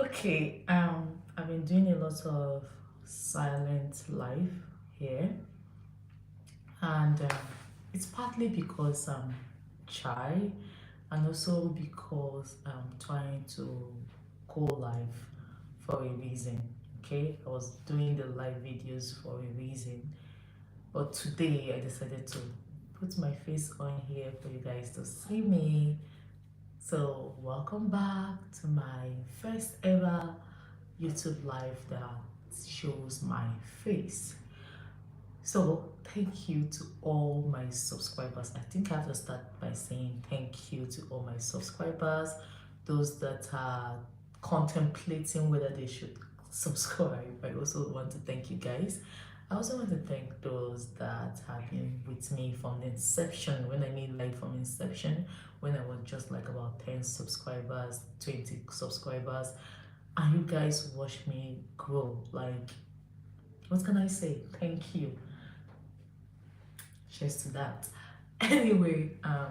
Okay, I've been doing a lot of silent life here, and it's partly because I'm shy, and also because I'm trying to go live for a reason. Okay, I was doing the live videos for a reason, but today I decided to put my face on here for you guys to see me. So, welcome back to my first ever YouTube live that shows my face. So, thank you to all my subscribers. I think I have to start by saying thank you to all my subscribers, those that are contemplating whether they should subscribe. I also want to thank you guys. I also want to thank those that have been with me from the inception. When I mean like from inception, when I was just like about 10 subscribers, 20 subscribers, and you guys watch me grow. Like, what can I say? Thank you. Cheers to that. Anyway, I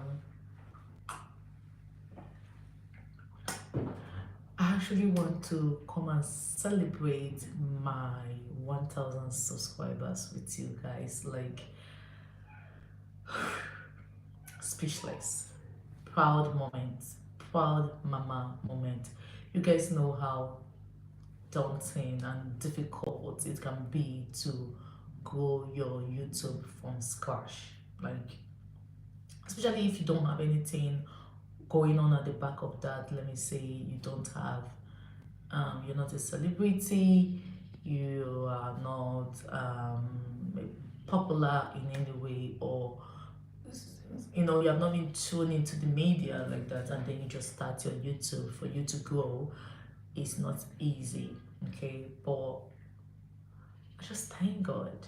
actually want to come and celebrate my 1000 subscribers with you guys. Like, speechless. Proud moment. Proud mama moment. You guys know how daunting and difficult it can be to grow your YouTube from scratch. Like, especially if you don't have anything going on at the back of that. Let me say you don't have, you're not a celebrity, you are not popular in any way, or you have not been tuned into the media like that, and then you just start your YouTube. For you to grow, it's not easy, okay? But I just thank God.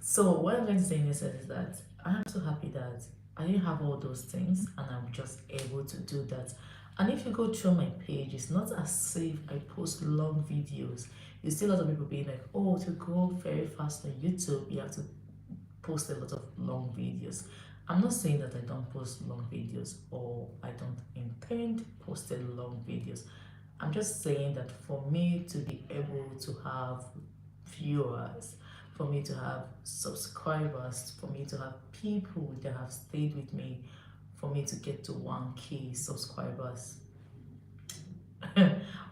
So what I'm going to say in this is that I'm so happy that I didn't have all those things and I'm just able to do that. And if you go through my page, it's not as if I post long videos. You see a lot of people being like, oh, to grow very fast on YouTube, you have to post a lot of long videos. I'm not saying that I don't post long videos or I don't intend posting long videos. I'm just saying that for me to be able to have viewers, for me to have subscribers, for me to have people that have stayed with me, for me to get to 1K subscribers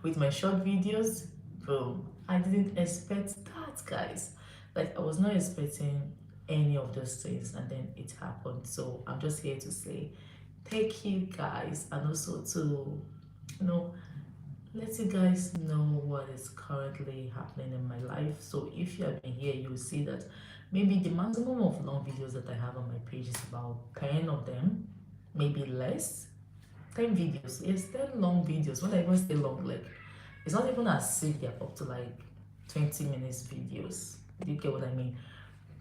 with my short videos, boom. I didn't expect that, guys. Like, I was not expecting any of those things, and then it happened. So I'm just here to say thank you guys, and also to let you guys know what is currently happening in my life. So if you have been here, you will see that maybe the maximum of long videos that I have on my page is about 10 of them, maybe less. 10 videos, yes, 10 long videos. When I even say long, like, it's not even as if they're up to like 20 minutes videos. Do you get what I mean?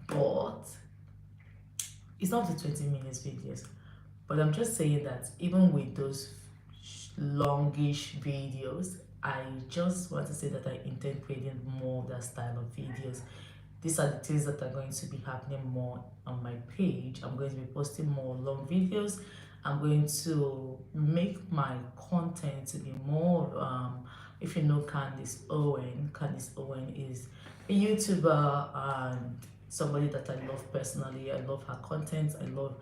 But it's not the 20 minutes videos. But I'm just saying that even with those longish videos, I just want to say that I intend creating more of that style of videos. These are the things that are going to be happening more on my page. I'm going to be posting more long videos. I'm going to make my content to be more, if you know Candice Owen. Candice Owen is a YouTuber and somebody that I love personally. I love her content. I love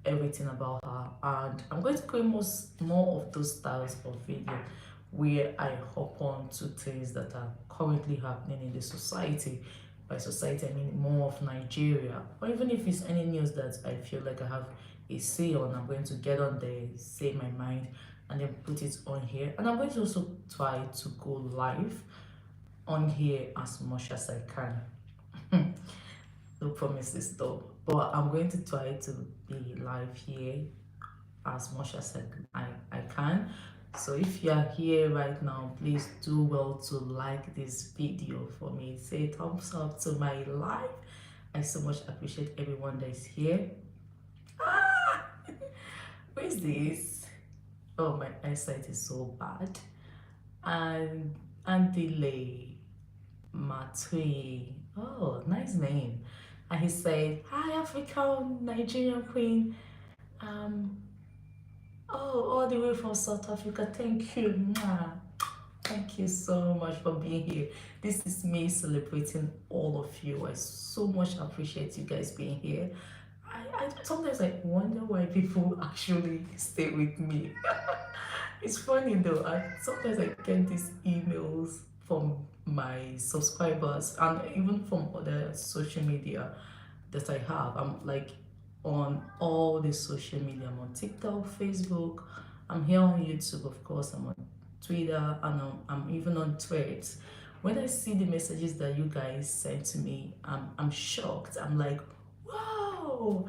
everything about her, and I'm going to create more of those styles of video where I hop on to things that are currently happening in the society. By society, I mean more of Nigeria, or even if it's any news that I feel like I have a say on, I'm going to get on there, say my mind, and then put it on here. And I'm going to also try to go live on here as much as I can. No promises though, but I'm going to try to be live here as much as I can. So if you are here right now, please do well to like this video for me. Say thumbs up to my live. I so much appreciate everyone that is here. Ah! Who is this? Oh, my eyesight is so bad. And Andile Matui. Oh, nice name. And he said, hi, African Nigerian Queen. Oh, all the way from South Africa. Thank you. Mwah. Thank Thank you so much for being here. This is me celebrating all of you. I so much appreciate you guys being here. I sometimes I wonder why people actually stay with me. It's funny though. Sometimes I get these emails from my subscribers and even from other social media that I have. I'm like on all the social media. I'm on TikTok, Facebook. I'm here on YouTube, of course. I'm on Twitter, and I'm even on Threads. When I see the messages that you guys send to me, I'm shocked. I'm like, wow,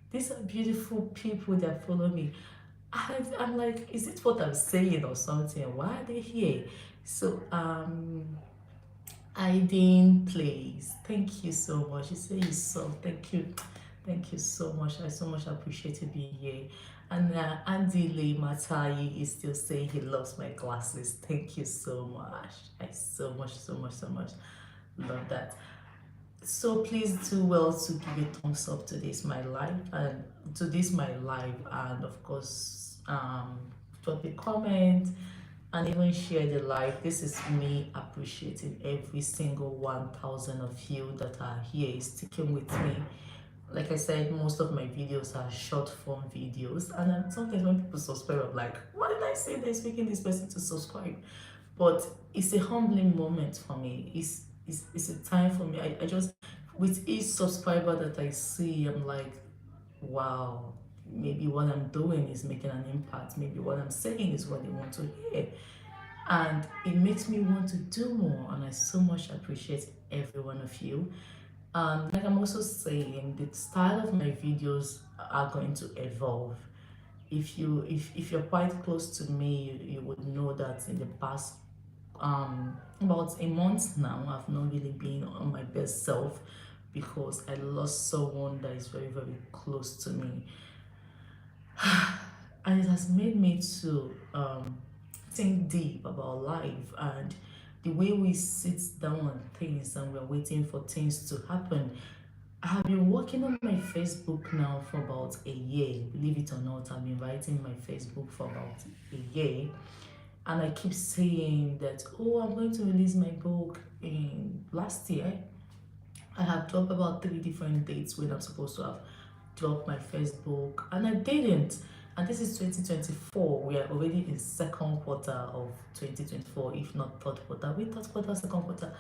these are beautiful people that follow me. I'm like, is it what I'm saying or something? Why are they here? So Aiden Plays, thank you so much. You say you saw, thank you so much. I so much appreciate you being here. And Andy Lee Matayi is still saying he loves my glasses. Thank you so much. I so much love that. So please do well to give a thumbs up to this my live and of course drop a comment and even share the live. This is me appreciating every single 1,000 of you that are here sticking with me. Like I said, most of my videos are short form videos, and sometimes when people subscribe, I'm like, what did I say? They're speaking this person to subscribe. But it's a humbling moment for me. It's a time for me. I just, with each subscriber that I see, I'm like, wow, maybe what I'm doing is making an impact. Maybe what I'm saying is what they want to hear. And it makes me want to do more. And I so much appreciate every one of you. Like I'm also saying, the style of my videos are going to evolve. If you're quite close to me, you would know that in the past about a month now, I've not really been on my best self because I lost someone that is very close to me. And it has made me to think deep about life and the way we sit down on things and we're waiting for things to happen. I have been working on my Facebook now for about a year. Believe it or not, I've been writing my Facebook for about a year. And I keep saying that, oh, I'm going to release my book in last year. I have dropped about 3 different dates when I'm supposed to have dropped my first book, and I didn't. And this is 2024. We are already in second quarter of 2024, if not third quarter. Wait, third quarter, second quarter.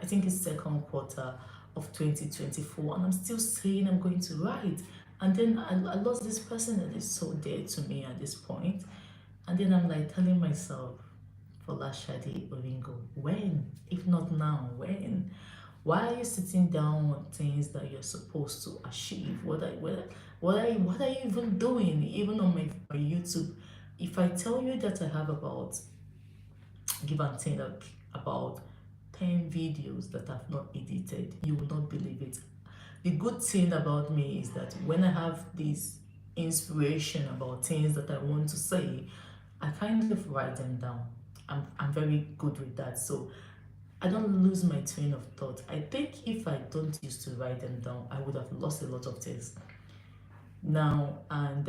I think it's second quarter of 2024, and I'm still saying I'm going to write. And then I lost this person that is so dear to me at this point. And then I'm like telling myself, Folashade Oringo, when? If not now, when? Why are you sitting down on things that you're supposed to achieve? What are you even doing? Even on my YouTube, if I tell you that I have about, give and take, about 10 videos that I've not edited, you will not believe it. The good thing about me is that when I have this inspiration about things that I want to say, I kind of write them down. I'm very good with that. So I don't lose my train of thought. I think if I don't used to write them down, I would have lost a lot of things. Now, and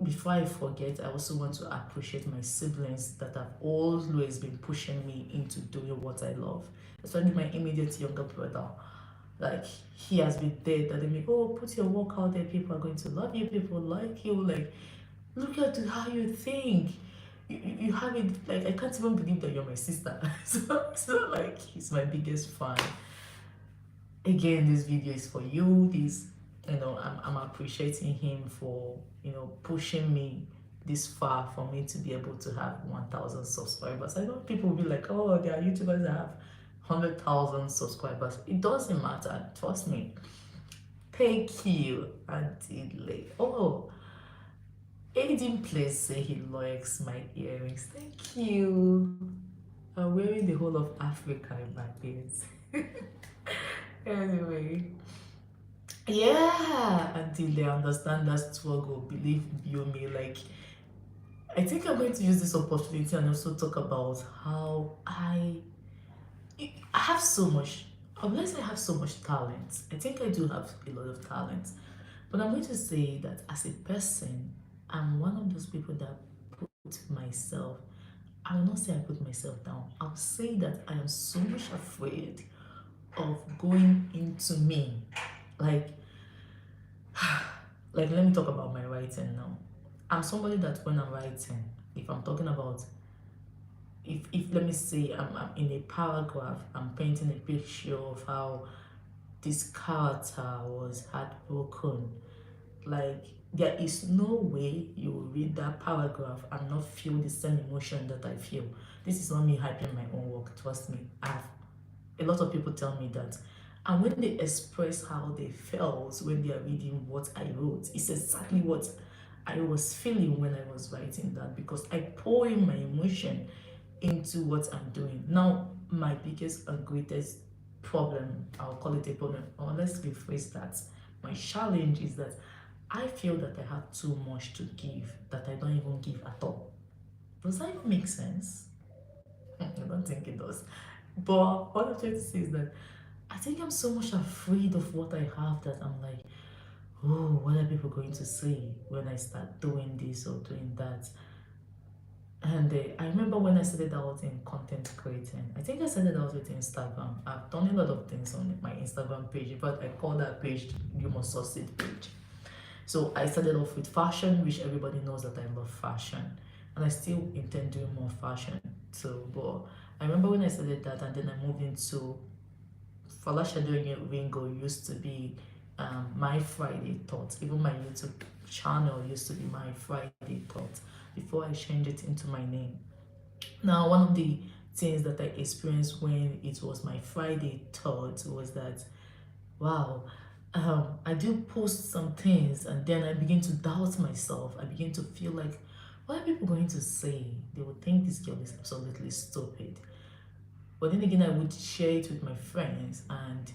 before I forget, I also want to appreciate my siblings that have always been pushing me into doing what I love, especially my immediate younger brother. Like, he has been there telling me, oh, put your work out there, people are going to love you, people like you, like, look at how you think. You have it, like, I can't even believe that you're my sister. So like, he's my biggest fan. Again, this video is for you. I'm appreciating him for, pushing me this far for me to be able to have 1,000 subscribers. I know people will be like, oh, there are YouTubers that have 100,000 subscribers. It doesn't matter, trust me. Thank you, Auntie Lee. Oh, Aiden Place say he likes my earrings. Thank you. I'm wearing the whole of Africa in my ears. Anyway, yeah, until they understand that struggle, believe you me, like, I think I'm going to use this opportunity and also talk about how I have so much, unless I have so much talent. I think I do have a lot of talent, but I'm going to say that as a person, I'm one of those people that put myself, I will not say I put myself down, I'll say that I am so much afraid of going into me. Like, like let me talk about my writing now. I'm somebody that when I'm writing, if I'm talking about, if let me say I'm in a paragraph, I'm painting a picture of how this character was heartbroken. Like, there is no way you will read that paragraph and not feel the same emotion that I feel. This is not me hyping my own work, trust me. I've A lot of people tell me that. And when they express how they felt when they are reading what I wrote, it's exactly what I was feeling when I was writing that, because I pour in my emotion into what I'm doing. Now, my biggest and greatest problem, I'll call it a problem, or let's rephrase that. My challenge is that I feel that I have too much to give that I don't even give at all. Does that even make sense? I don't think it does. But what I'm trying to say is that I think I'm so much afraid of what I have that I'm like, oh, what are people going to say when I start doing this or doing that? And I remember when I started out in content creating, I think I started out with Instagram. I've done a lot of things on my Instagram page, but I call that page You Must Succeed page. So I started off with fashion, which everybody knows that I love fashion. And I still intend doing more fashion too. But I remember when I started that, and then I moved into Falasha Ringo used to be My Friday Thoughts. Even my YouTube channel used to be My Friday Thoughts before I changed it into my name. Now, one of the things that I experienced when it was My Friday Thoughts was that, wow, I do post some things and then I begin to doubt myself. I begin to feel like, what are people going to say? They would think this girl is absolutely stupid. But then again, I would share it with my friends, and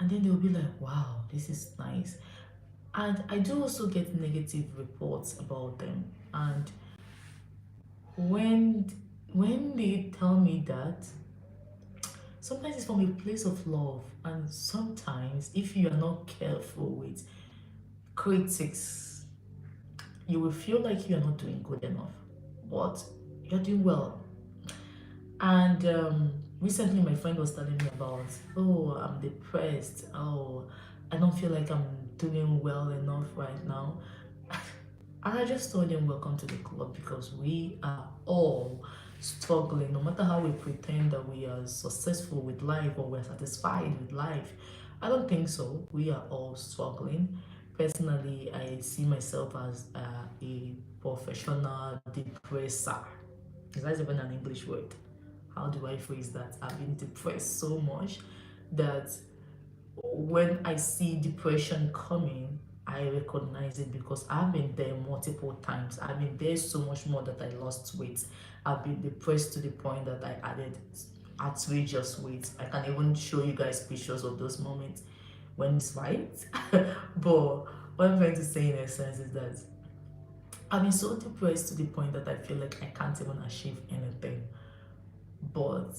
then they would be like, wow, this is nice. And I do also get negative reports about them. And when when they tell me that, sometimes it's from a place of love, and sometimes if you are not careful with critics, you will feel like you are not doing good enough, but you're doing well. And recently, my friend was telling me about, oh, I'm depressed. Oh, I don't feel like I'm doing well enough right now. And I just told him, welcome to the club, because we are all struggling. No matter how we pretend that we are successful with life or we're satisfied with life, I don't think so. We are all struggling. Personally, I see myself as a professional depressor. Is that even an English word? How do I phrase that? I've been depressed so much that when I see depression coming, I recognize it, because I've been there multiple times. I've been there so much more that I lost weight. I've been depressed to the point that I added outrageous weight. I can even show you guys pictures of those moments when it's right. But what I'm trying to say in essence is that I've been so depressed to the point that I feel like I can't even achieve anything. But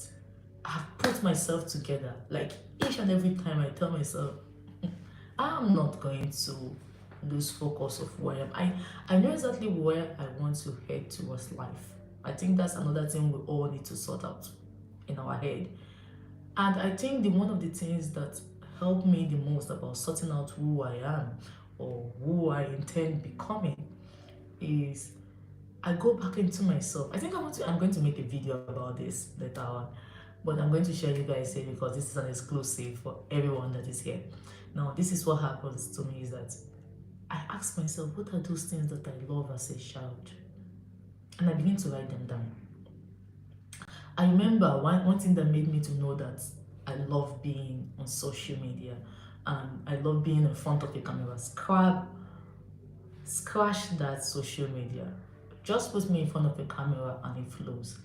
I've put myself together. Like, each and every time I tell myself, I'm not going to lose focus of where I know exactly where I want to head towards life. I think that's another thing we all need to sort out in our head. And I think the one of the things that helped me the most about sorting out who I am or who I intend becoming is I go back into myself. I think I'm going to make a video about this later on, but I'm going to share you guys here because this is an exclusive for everyone that is here. Now, this is what happens to me is that I ask myself, what are those things that I love as a child? And I begin to write them down. I remember one thing that made me to know that I love being on social media and I love being in front of a camera. Scratch that social media. Just put me in front of a camera and it flows.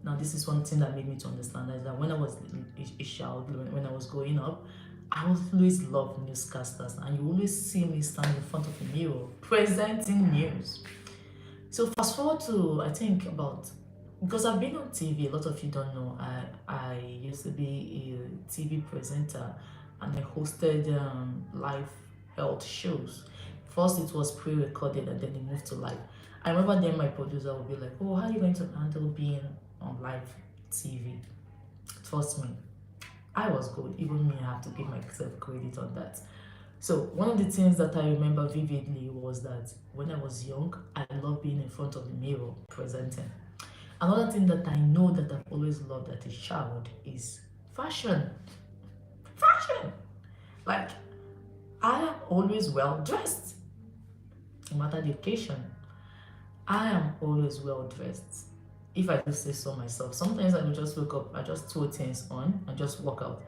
Now, this is one thing that made me to understand that when I was a child, when I was growing up, I always loved newscasters, and you always see me stand in front of a mirror presenting news. So fast forward to, I think, about, because I've been on TV. A lot of you don't know, I used to be a TV presenter, and I hosted live health shows. First it was pre-recorded and then it moved to live. I remember then my producer would be like, oh, how are you going to handle being on live TV. Trust me, I was good. Even me, I have to give myself credit on that. So one of the things that I remember vividly was that when I was young, I loved being in front of the mirror presenting. Another thing that I know that I've always loved as a child is fashion. Fashion! Like, I am always well dressed, no matter the occasion. I am always well dressed. If I do say so myself, sometimes I will just wake up, I just throw things on and just walk out.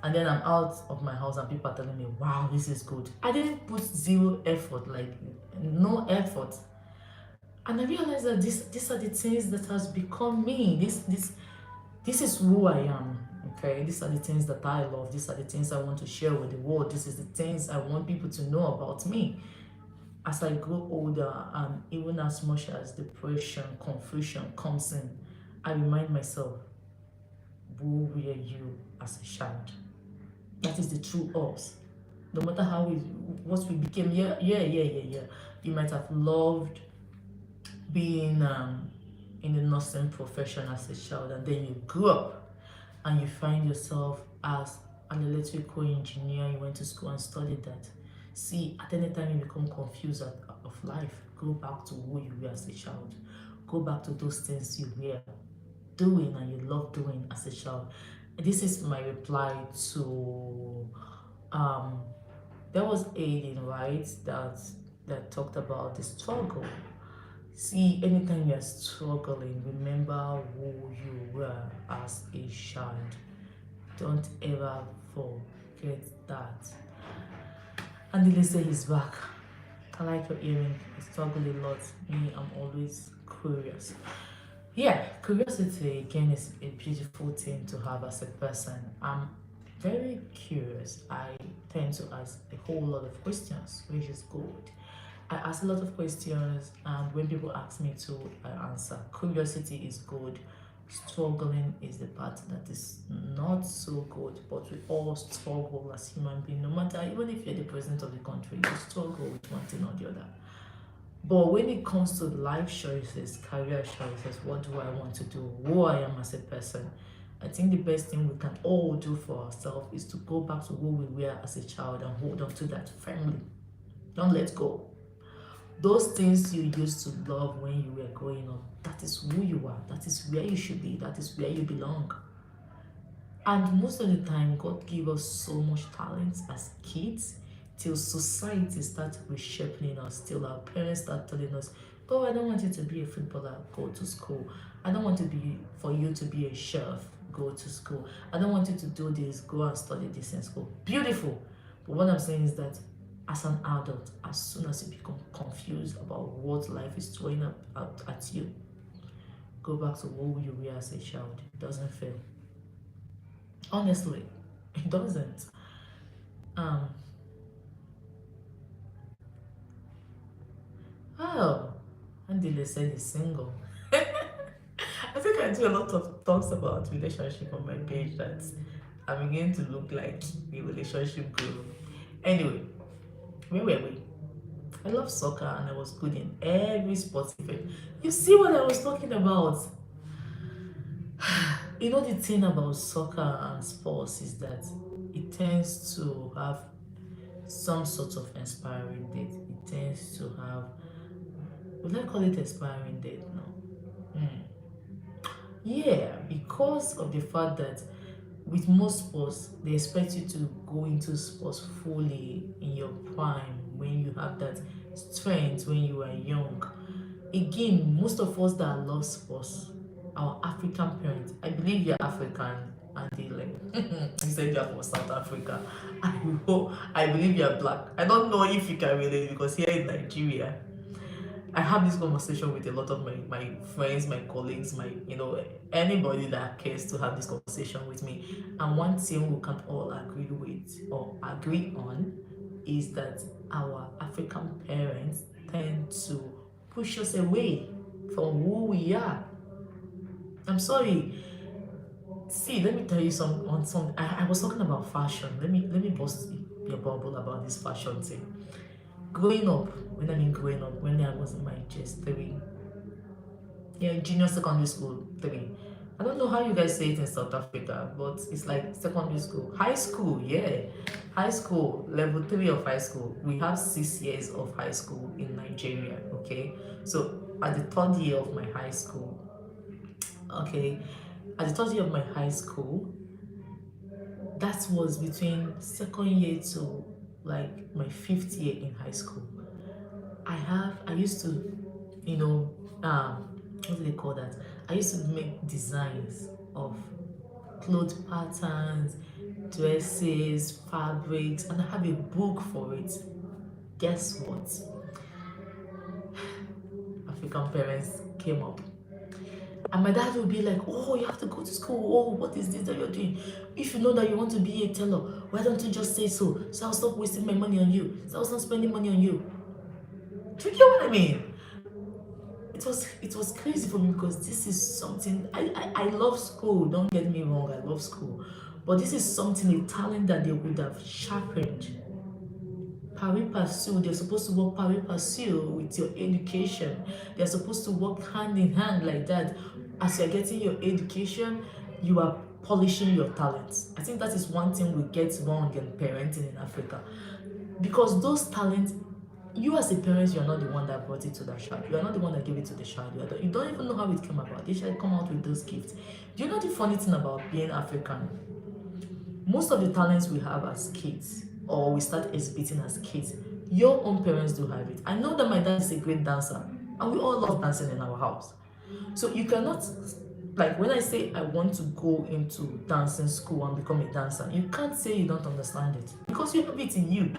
And then I'm out of my house and people are telling me, wow, this is good. I didn't put zero effort, like no effort. And I realized that these are the things that has become me. This is who I am. Okay, these are the things that I love. These are the things I want to share with the world. This is the things I want people to know about me. As I grow older, and even as much as depression, confusion comes in, I remind myself, who were you as a child? That is the true us. No matter how what we became, yeah. You might have loved being in the nursing profession as a child, and then you grew up and you find yourself as an electrical engineer. You went to school and studied that. See, at any time you become confused of life, go back to who you were as a child. Go back to those things you were doing and you love doing as a child. This is my reply to there was Aiden, right, that talked about the struggle. See, anytime you're struggling, remember who you were as a child. Don't ever forget that. And the say he's back. I like your earring. I struggle a lot. Me, I'm always curious. Yeah, curiosity again is a beautiful thing to have as a person. I'm very curious. I tend to ask a whole lot of questions, which is good. I ask a lot of questions, and when people ask me to, I answer. Curiosity is good. Struggling is the part that is not so good, but we all struggle as human beings, no matter, even if you're the president of the country, you struggle with one thing or the other. But when it comes to life choices, career choices, what do I want to do, who I am as a person, I think the best thing we can all do for ourselves is to go back to who we were as a child and hold on to that firmly. Don't let go. Those things you used to love when you were growing up, that is who you are. That is where you should be. That is where you belong. And most of the time, God gives us so much talent as kids till society starts reshaping us, till our parents start telling us, oh, I don't want you to be a footballer, go to school. I don't want for you to be a chef, go to school. I don't want you to do this, go and study this in school. Beautiful. But what I'm saying is that as an adult, as soon as you become confused about what life is throwing out at you, go back to who you were as a child. It doesn't fail. Honestly, it doesn't. Oh, Andile said he's single. I think I do a lot of talks about relationship on my page that I'm beginning to look like a relationship guru. Anyway, where were we? I love soccer and I was good in every sports event. You see what I was talking about? You know, the thing about soccer and sports is that it tends to have some sort of inspiring date. It tends to have, would I call it expiring date? No. Yeah, because of the fact that with most sports, they expect you to go into sports fully in your prime when you have that strength when you are young. Again, most of us that love sports, our African parents, I believe you're African and they like, you said you're from South Africa. I believe you're black. I don't know if you can relate because here in Nigeria, I have this conversation with a lot of my friends, my colleagues, anybody that cares to have this conversation with me. And one thing we can all agree with or agree on is that our African parents tend to push us away from who we are. I'm sorry. See, let me tell you something. I was talking about fashion. Let me bust your bubble about this fashion thing. Growing up, when I was in my just 3, junior secondary school 3, I don't know how you guys say it in South Africa, but it's like secondary school. High school, yeah. High school, level 3 of high school. We have 6 years of high school in Nigeria, okay? So at the third year of my high school, okay, at the third year of my high school, that was between second year to like my fifth year in high school. I used to, you know, what do they call that? I used to make designs of clothes patterns, dresses, fabrics, and I have a book for it. Guess what? African parents came up. And my dad would be like, oh, you have to go to school. Oh, what is this that you're doing? If you know that you want to be a tailor, why don't you just say so? So I'll stop wasting my money on you. So I'll stop spending money on you. Do you get what I mean? It was crazy for me because this is something I love school. Don't get me wrong, I love school. But this is something, a talent that they would have sharpened. Pari passu, they're supposed to work pari passu with your education. They're supposed to work hand in hand like that. As you're getting your education, you are polishing your talents. I think that is one thing we get wrong in parenting in Africa. Because those talents, you as a parent, you're not the one that brought it to that child. You are not the one that gave it to the child. You don't even know how it came about. They should come out with those gifts. Do you know the funny thing about being African? Most of the talents we have as kids, or we start exhibiting as kids, your own parents do have it. I know that my dad is a great dancer, and we all love dancing in our house. So you cannot, like when I say I want to go into dancing school and become a dancer, you can't say you don't understand it because you have it in you.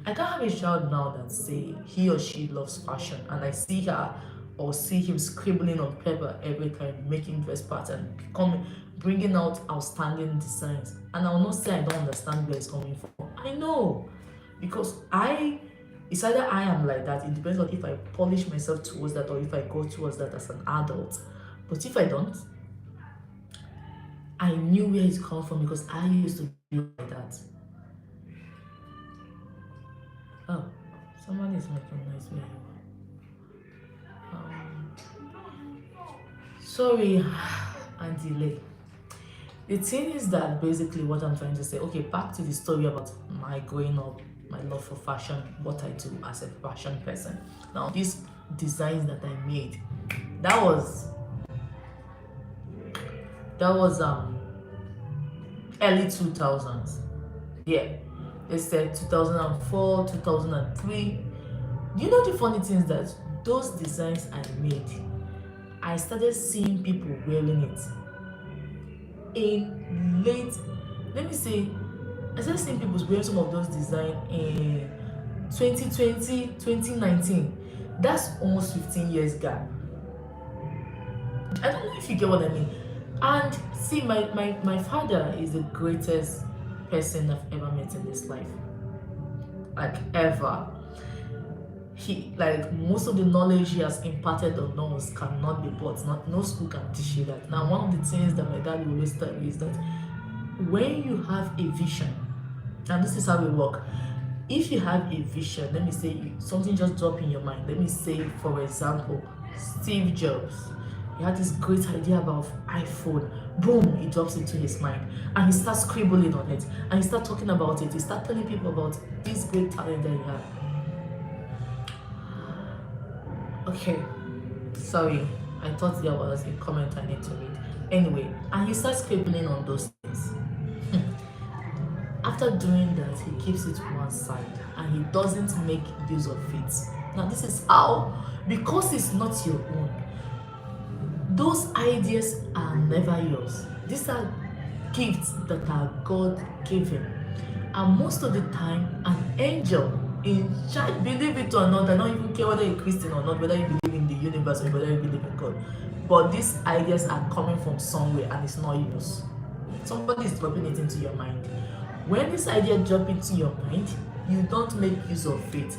I can't have a child now that say he or she loves fashion and I see her or see him scribbling on paper every time, making dress pattern, becoming, bringing out outstanding designs, and I'll not say I don't understand where it's coming from. I know, because it's either I am like that. It depends on if I polish myself towards that or if I go towards that as an adult. But if I don't, I knew where it comes from because I used to be like that. Oh, someone is making noise where you are. Sorry, and delay. The thing is that basically what I'm trying to say, okay, back to the story about my growing up, my love for fashion, what I do as a fashion person. Now, these designs that I made, that was early 2000s. Yeah, they said 2004, 2003. You know the funny thing is that those designs I made, I started seeing people wearing it in late, let me say, I started seeing people wearing some of those designs in 2020, 2019. That's almost 15 years gap. I don't know if you get what I mean. And see, my father is the greatest person I've ever met in this life. Like ever. He, like, most of the knowledge he has imparted on us cannot be bought. No school can teach you that. Now, one of the things that my dad will always tell me is that when you have a vision, and this is how we work, if you have a vision, let me say something just drop in your mind. Let me say, for example, Steve Jobs. He had this great idea about iPhone. Boom, it drops into his mind. And he starts scribbling on it. And he starts talking about it. He starts telling people about this great talent that you have. Okay, sorry, I thought there was a comment I need to read. Anyway, and he starts scribbling on those things. After doing that, he keeps it one side and he doesn't make use of it. Now, this is how, because it's not your own, those ideas are never yours. These are gifts that are God given. And most of the time, an angel in charge, believe it or not, I don't even care whether you're Christian or not, whether you believe in the universe or whether you believe in God. But these ideas are coming from somewhere and it's not yours. Somebody is dropping it into your mind. When this idea drops into your mind, you don't make use of it.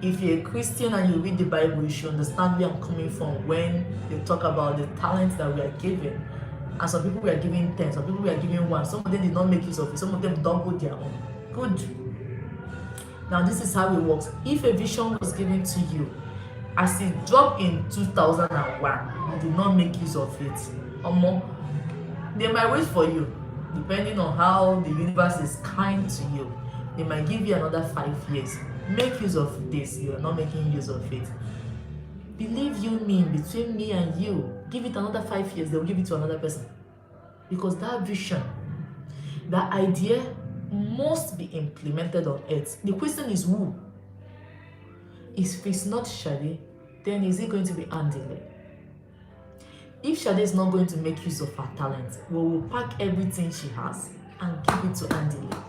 If you're a Christian and you read the Bible, you should understand where I'm coming from when they talk about the talents that we are given. And some people we are giving 10, some people we are giving 1. Some of them did not make use of it, some of them doubled their own. Good. Now, this is how it works. If a vision was given to you, as it dropped in 2001, you did not make use of it. They might wait for you, depending on how the universe is kind to you. They might give you another 5 years. Make use of this. You are not making use of it. Believe you me, between me and you, give it another 5 years, they'll give it to another person. Because that vision, that idea must be implemented on earth. The question is who? If it's not Shade, then is it going to be Andile? If Shade is not going to make use of her talent, we will pack everything she has and give it to Andile.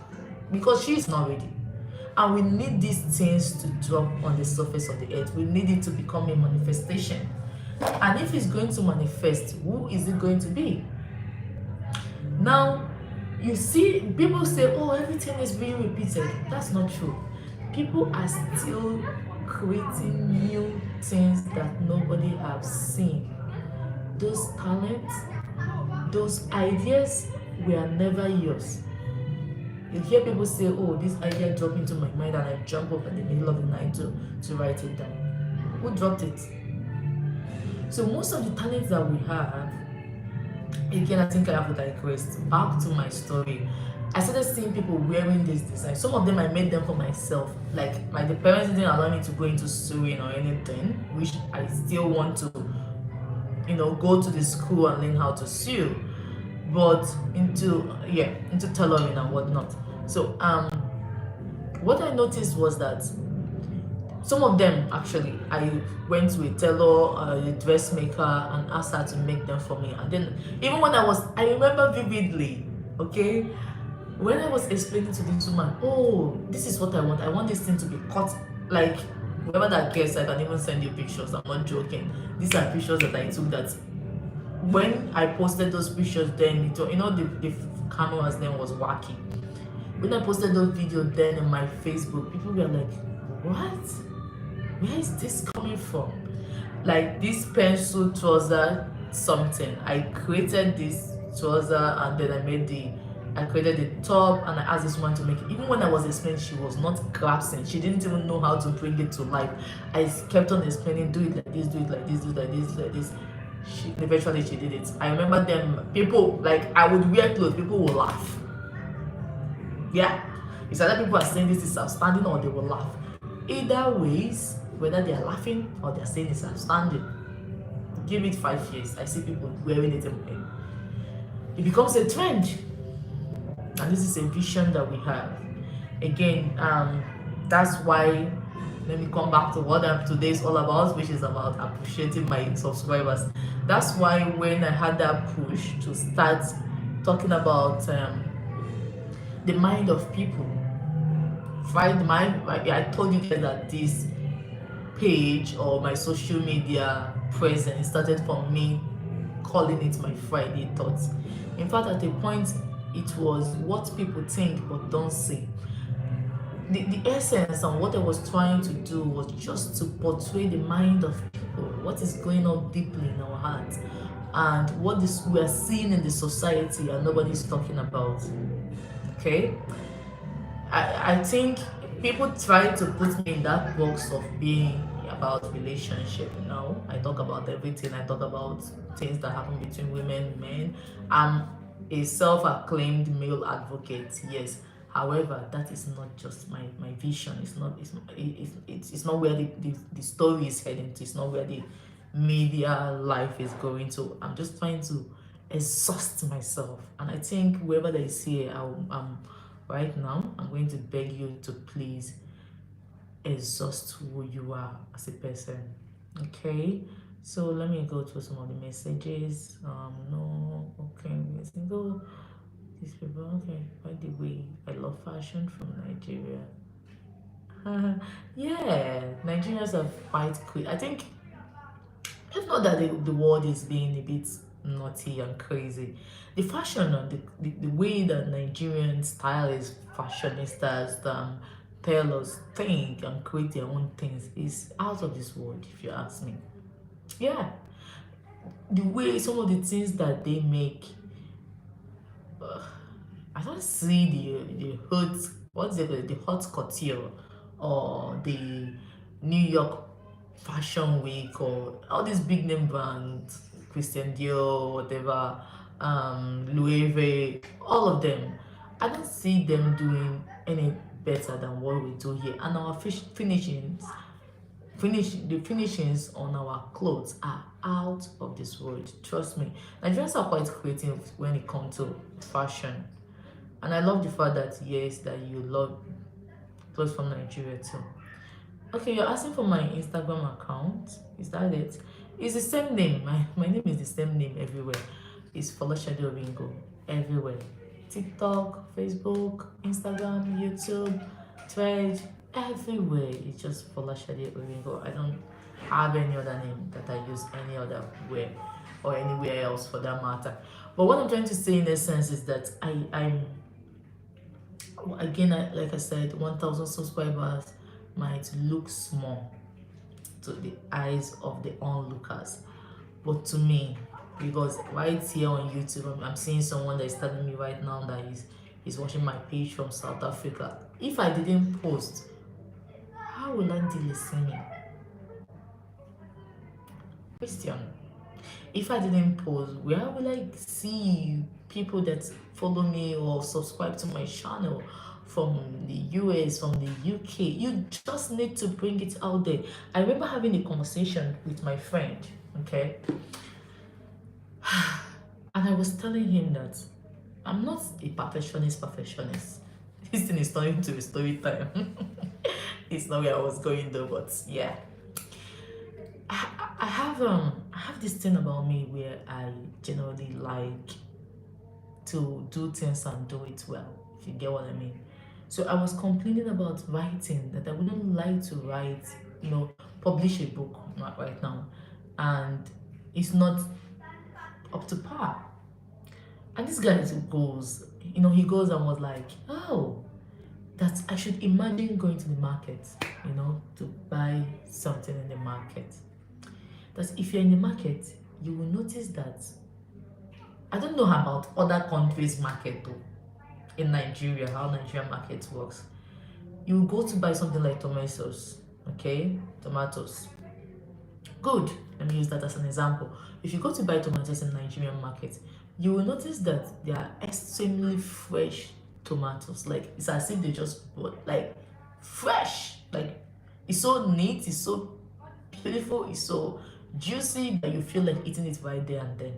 Because she is not ready. And we need these things to drop on the surface of the earth. We need it to become a manifestation. And if it's going to manifest, who is it going to be? Now, you see, people say, oh, everything is being repeated. That's not true. People are still creating new things that nobody has seen. Those talents, those ideas were never yours. You hear people say, oh, this idea dropped into my mind and I jump up in the middle of the night to write it down. Who dropped it? So most of the talents that we have, again, I think I have to digress back to my story. I started seeing people wearing this design. Some of them I made them for myself. Like the parents didn't allow me to go into sewing or anything, which I still want to, go to the school and learn how to sew. But into tailoring and whatnot. So what I noticed was that some of them, actually, I went to a tailor, a dressmaker, and asked her to make them for me. And then even when I remember vividly, okay, when I was explaining to this woman, oh, this is what I want this thing to be cut, like whoever that gets, I can even send you pictures, I'm not joking. These are pictures that I took that when I posted those pictures, then the cameras then was wacky. When I posted those videos then in my Facebook, people were like, what? Where is this coming from? Like this pencil trouser something. I created this trouser and then I created the top and I asked this one to make it. Even when I was explaining, she was not grasping. She didn't even know how to bring it to life. I kept on explaining, do it like this, do it like this, do it like this, like this. Eventually she did it. I remember them, people, like I would wear clothes, people will laugh. Yeah, it's either people are saying this is outstanding or they will laugh. Either ways, whether they are laughing or they are saying it's outstanding, give it 5 years, I see people wearing it and it becomes a trend. And this is a vision that we have. Again, that's why, let me come back to what today is all about, which is about appreciating my subscribers. That's why when I had that push to start talking about the mind of people, I told you guys that this page or my social media presence started from me calling it my Friday thoughts. In fact, at a point, it was what people think but don't see. The essence and what I was trying to do was just to portray the mind of people, what is going on deeply in our hearts, and what we are seeing in the society and nobody's talking about. Okay? I think people try to put me in that box of being about relationship. No, I talk about everything. I talk about things that happen between women and men. I'm a self-acclaimed male advocate, yes. However, that is not just my vision. It's not where the story is heading to. It's not where the media life is going to. I'm just trying to exhaust myself. And I think whoever that is here, right now, I'm going to beg you to please exhaust who you are as a person. Okay? So let me go through some of the messages. No, okay, single. These people, okay. By the way, I love fashion from Nigeria. Yeah, Nigerians are quite quick. I think it's not that the world is being a bit naughty and crazy. The fashion and the way that Nigerian stylists, fashionistas, tailors think and create their own things is out of this world, if you ask me. Yeah, the way some of the things that they make, I don't see the hot, what's it, the hot couture or the New York Fashion Week or all these big name brands, Christian Dior, whatever, Loewe, all of them. I don't see them doing any better than what we do here. And our the finishings on our clothes are out of this world. Trust me. Nigerians are quite creative when it comes to fashion. And I love the fact that yes, that you love clothes from Nigeria too. Okay, you're asking for my Instagram account. Is that it? It's the same name. My name is the same name everywhere. It's Folashade Oringo everywhere. TikTok, Facebook, Instagram, YouTube, Thread, everywhere. It's just Folashade Oringo. I don't have any other name that I use any other way or anywhere else for that matter. But what I'm trying to say in essence is that I'm again, like I said, 1,000 subscribers might look small to the eyes of the onlookers, but to me, because right here on YouTube, I'm seeing someone that is telling me right now that is watching my page from South Africa. If I didn't post, how will Andile see me? Question. If I didn't post, where will I see people that follow me or subscribe to my channel from the US, from the UK? You just need to bring it out there. I remember having a conversation with my friend, okay? And I was telling him that I'm not a perfectionist. This thing is turning into a story time. It's not where I was going though, but yeah. I have this thing about me where I generally like to do things and do it well, if you get what I mean. So I was complaining about writing, that I wouldn't like to write, publish a book right now, and it's not up to par. And this guy goes, he goes and was like, oh, that I should imagine going to the market, to buy something in the market. That if you're in the market, you will notice that, I don't know about other countries' market though, in Nigeria, how Nigerian market works. You go to buy something like tomatoes, okay? Tomatoes. Good. Let me use that as an example. If you go to buy tomatoes in Nigerian market, you will notice that they are extremely fresh tomatoes. Like, it's as if they just bought, like, fresh. Like, it's so neat, it's so beautiful, it's so juicy that you feel like eating it right there and then.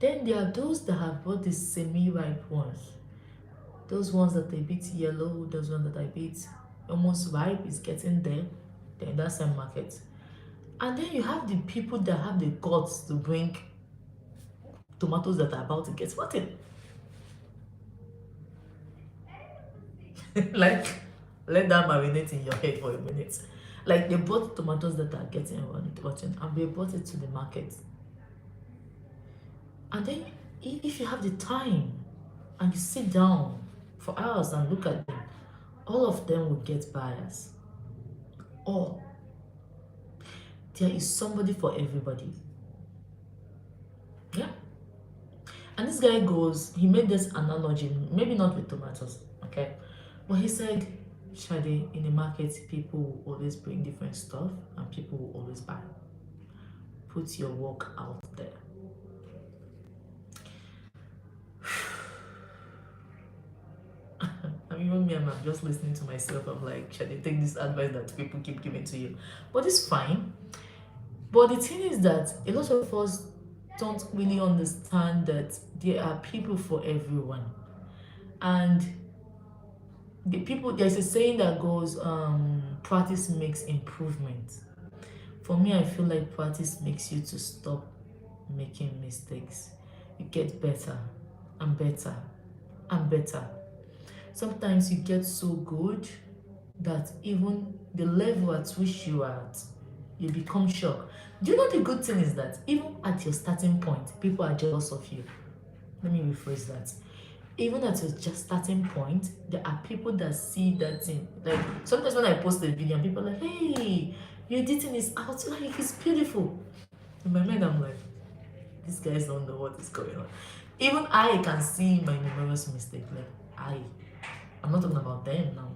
Then there are those that have bought the semi-ripe ones. Those ones that are a bit yellow, those ones that are a bit almost ripe, is getting there. They're in that same market. And then you have the people that have the guts to bring tomatoes that are about to get rotten. Like, let that marinate in your head for a minute. Like, they bought tomatoes that are getting rotten and they brought it to the market. And then, if you have the time and you sit down for hours and look at them, all of them will get buyers. All. There is somebody for everybody. Yeah. And this guy he made this analogy, maybe not with tomatoes, okay? But he said, Shade, in the market, people will always bring different stuff and people will always buy. Put your work out there. Even me, I'm just listening to myself. I'm like, Shade, take this advice that people keep giving to you. But it's fine. But the thing is that a lot of us don't really understand that there are people for everyone. And there's a saying that goes, practice makes improvement. For me, I feel like practice makes you to stop making mistakes. You get better and better and better. Sometimes you get so good that even the level at which you are at, you become shocked. Do you know the good thing is that even at your starting point, people are jealous of you? Let me rephrase that. Even at your just starting point, there are people that see that thing. Like, sometimes when I post a video and people are like, hey, your editing is out, like, it's beautiful. In my mind, I'm like, these guys don't know what is going on. Even I can see my numerous mistakes. Like, I'm not talking about them now.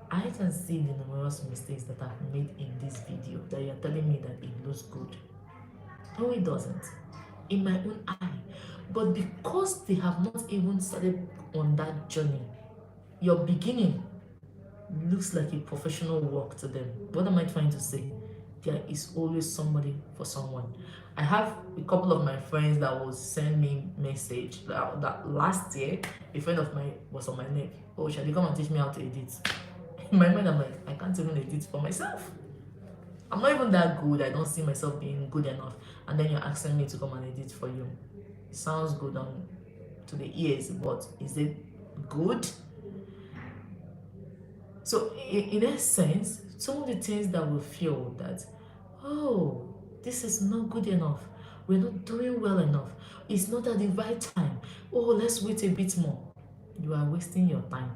I can see the numerous mistakes that I've made in this video that you're telling me that it looks good. No, it doesn't. in my own eye. But because they have not even started on that journey, your beginning looks like a professional work to them. What am I trying to say? There is always somebody for someone. I have a couple of my friends that will send me message that last year a friend of mine was on my neck. Oh, shall you come and teach me how to edit? In my mind, I'm like, I can't even edit for myself. I'm not even that good. I don't see myself being good enough. And then you're asking me to come and edit for you. It sounds good on to the ears, but is it good? So in essence, some of the things that we feel that, oh, this is not good enough. We're not doing well enough. It's not at the right time. Oh, let's wait a bit more. You are wasting your time.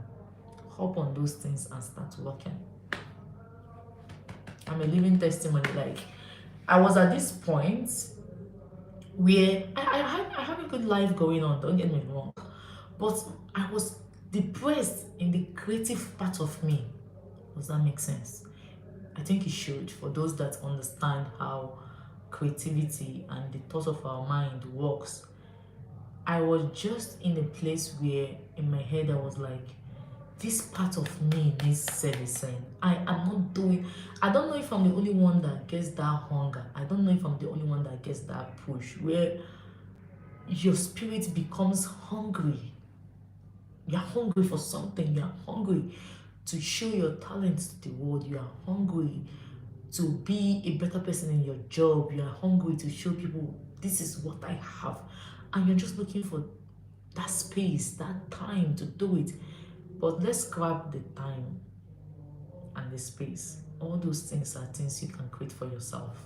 Hop on those things and start working. I'm a living testimony. Like, I was at this point where I have a good life going on, don't get me wrong. But I was depressed in the creative part of me. Does that make sense? I think it should, for those that understand how creativity and the thought of our mind works. I was just in a place where in my head I was like, this part of me needs servicing. I am not doing, I don't know if I'm the only one that gets that hunger. I don't know if I'm the only one that gets that push where your spirit becomes hungry. You're hungry for something, you're hungry to show your talents to the world, you are hungry to be a better person in your job, you are hungry to show people this is what I have, and you're just looking for that space, that time to do it. But let's grab the time and the space. All those things are things you can create for yourself.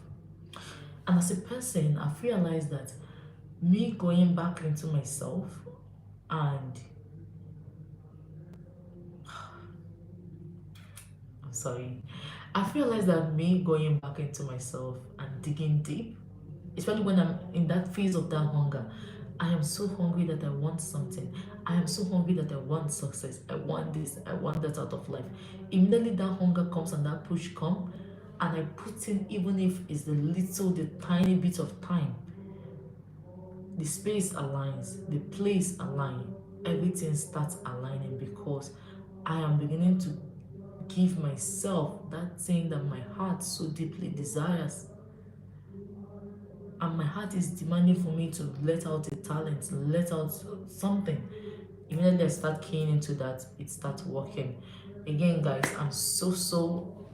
And as a person, I've realized that me going back into myself and I'm sorry, I've realized that me going back into myself and digging deep, especially when I'm in that phase of that hunger, I am so hungry that I want something. I am so hungry that I want success. I want this. I want that out of life. Immediately that hunger comes and that push comes, and I put in, even if it's the tiny bit of time, the space aligns, the place aligns, everything starts aligning because I am beginning to give myself that thing that my heart so deeply desires. And my heart is demanding for me to let out a talent, let out something. Immediately I start keying into that, it starts working. Again, guys, I'm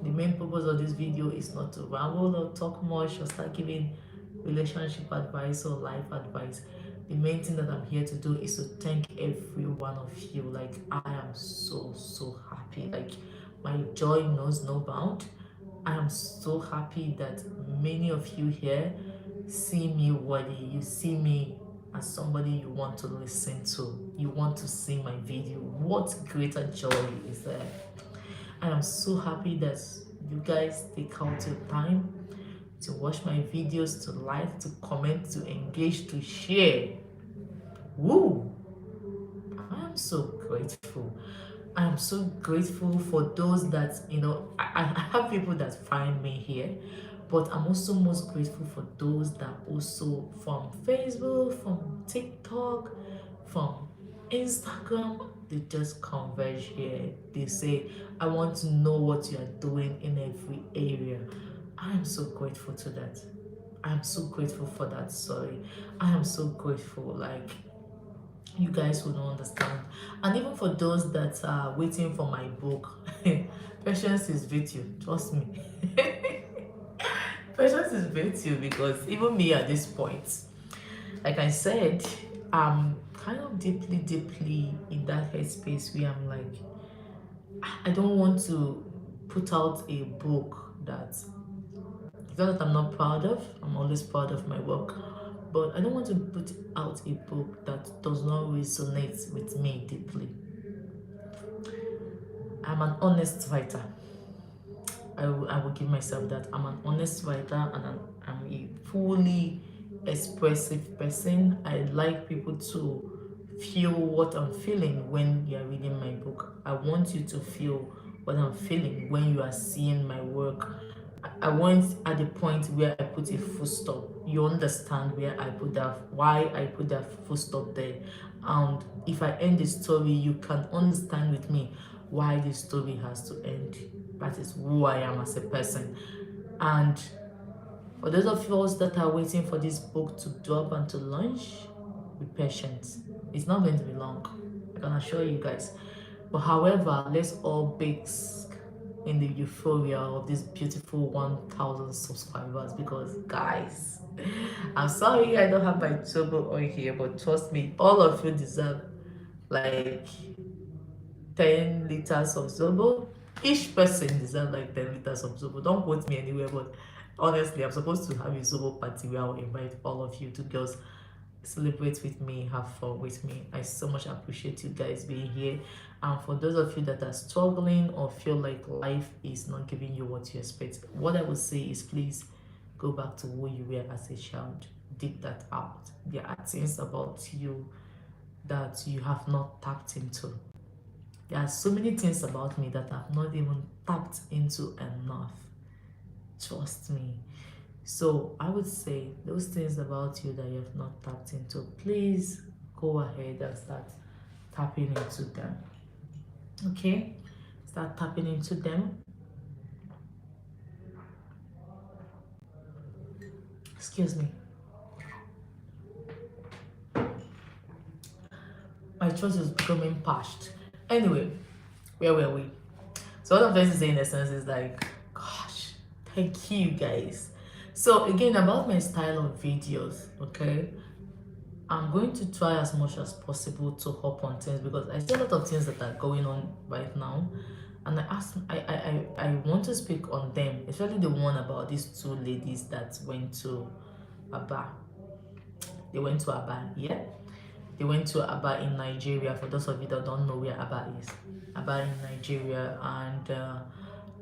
the main purpose of this video is not to ramble or talk much or start giving relationship advice or life advice. The main thing that I'm here to do is to thank every one of you. Like, I am so happy. Like, my joy knows no bound. I am so happy that many of you here see me worthy. You see me as somebody you want to listen to. You want to see my video. What greater joy is there? I am so happy that you guys take out your time to watch my videos, to like, to comment, to engage, to share. Woo! I am so grateful. I am so grateful for those that, I have people that find me here, but I'm also most grateful for those that also from Facebook, from TikTok, from Instagram, they just converge here. They say, I want to know what you are doing in every area. I am so grateful to that. I am so grateful for that. Sorry. I am so grateful. Like, you guys will not understand. And even for those that are waiting for my book, patience is virtue, trust me. Patience is virtue because even me at this point, like I said, I'm kind of deeply in that headspace where I'm like, I don't want to put out a book that it's not that I'm not proud of, I'm always proud of my work, but I don't want to put out a book that does not resonate with me deeply. I'm an honest writer. I will give myself that. I'm an honest writer and I'm a fully expressive person. I like people to feel what I'm feeling when you're reading my book. I want you to feel what I'm feeling when you are seeing my work. I went at the point where I put a full stop. You understand where I put that, why I put that full stop there. And if I end the story, you can understand with me why the story has to end. That is who I am as a person. And for those of us that are waiting for this book to drop and to launch, be patient. It's not going to be long. I can assure you guys. But however, let's all bask in the euphoria of this beautiful 1,000 subscribers, because guys, I'm sorry I don't have my Zobo on here, but trust me, all of you deserve like 10 liters of Zobo. Each person deserves like 10 liters of Zobo. Don't quote me anywhere, but honestly, I'm supposed to have a Zobo party where I'll invite all of you to girls celebrate with me, have fun with me. I so much appreciate you guys being here. And for those of you that are struggling or feel like life is not giving you what you expect, what I would say is please go back to who you were as a child. Dig that out. There are things about you that you have not tapped into. There are so many things about me that I've not even tapped into enough. Trust me. So I would say those things about you that you have not tapped into, please go ahead and start tapping into them. Okay? Start tapping into them. Excuse me. My throat is becoming parched. Anyway, where were we? So what I'm trying to say in essence is like, gosh, thank you guys. So again, about my style of videos, okay, I'm going to try as much as possible to hop on things, because I see a lot of things that are going on right now, and I want to speak on them, especially the one about these two ladies that went to Aba. They went to Aba, yeah. They went to Aba in Nigeria. For those of you that don't know where Aba is, Aba in Nigeria, and